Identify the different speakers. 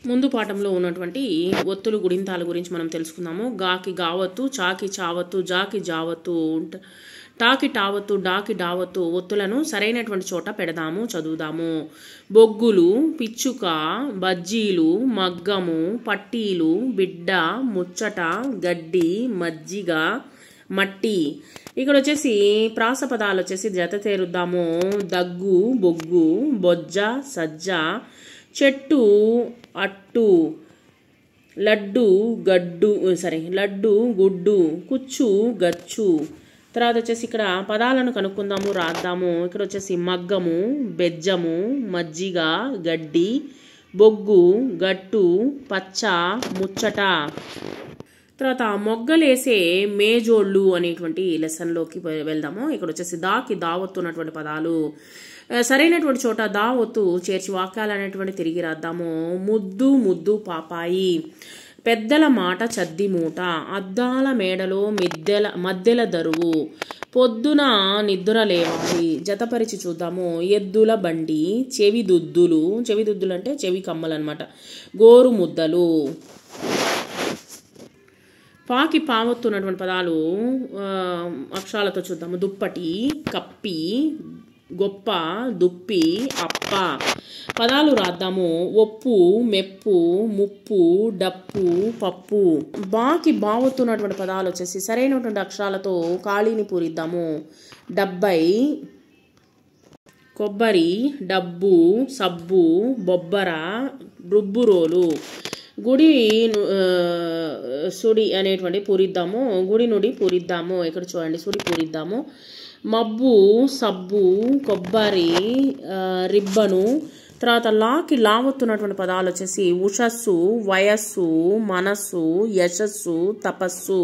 Speaker 1: ముందు పాఠంలో ఉన్నటువంటి ఒత్తులు గుడింతాల గురించి మనం తెలుసుకుందాము. గాకి గావత్తు, చాకి చావత్తు, జాకి జావత్తు, టాకి టావత్తు, డాకి డావత్తు ఒత్తులను సరైనటువంటి చోట పెడదాము, చదువుదాము. బొగ్గులు, పిచ్చుక, బజ్జీలు, మగ్గము, పట్టీలు, బిడ్డ, ముచ్చట, గడ్డి, మజ్జిగ, మట్టి. ఇక్కడ వచ్చేసి ప్రాస పదాలు వచ్చేసి జత చేరుద్దాము. దగ్గు, బొగ్గు, బొజ్జ, సజ్జ, చెట్టు, అట్టు, లడ్డు, లడ్డు, గుడ్డు, కుచ్చు, గచ్చు. తర్వాత వచ్చేసి ఇక్కడ పదాలను కనుక్కుందాము, రాద్దాము. ఇక్కడ వచ్చేసి మగ్గము, బెజ్జము, మజ్జిగ, గడ్డి, బొగ్గు, గట్టు, పచ్చ, ముచ్చట. తర్వాత మొగ్గలేసే మేజోళ్ళు అనేటువంటి లెసన్లోకి వెళ్దాము. ఇక్కడ వచ్చేసి దాకి దావత్తు ఉన్నటువంటి పదాలు సరైనటువంటి చోట దావత్తు చేర్చి వాక్యాలు అనేటువంటి తిరిగి రాద్దాము. ముద్దు ముద్దు పాపాయి, పెద్దల మాట చద్ది మూట, అద్దాల మేడలో మద్దెల దరువు, పొద్దున నిద్ర లేవాలి. జతపరిచి చూద్దాము. ఎద్దుల బండి, చెవిదుద్దులు అంటే చెవి కమ్మలు అనమాట, గోరు ముద్దలు. పాకి పావత్తు ఉన్నటువంటి పదాలు అక్షరాలతో చూద్దాము. దుప్పటి, కప్పి, గొప్ప, దుప్పి, అప్ప. పదాలు రాద్దాము. ఒప్పు, మెప్పు, ముప్పు, డప్పు, పప్పు. బాకి బావత్తున్నటువంటి పదాలు వచ్చేసి సరైనటువంటి అక్షరాలతో ఖాళీని పూరిద్దాము. డబ్బై, కొబ్బరి, డబ్బు, సబ్బు, బొబ్బర, రుబ్బురోలు. గుడి సుడి అనేటువంటి పూరిద్దాము. గుడి నుడి పూరిద్దాము. ఇక్కడ చూడండి, సుడి పూరిద్దాము. మబ్బు, సబ్బు, కొబ్బరి, రిబ్బను. తర్వాత లాకి లావత్తున్నటువంటి పదాలు వచ్చేసి ఉషస్సు, వయస్సు, మనస్సు, యశస్సు, తపస్సు.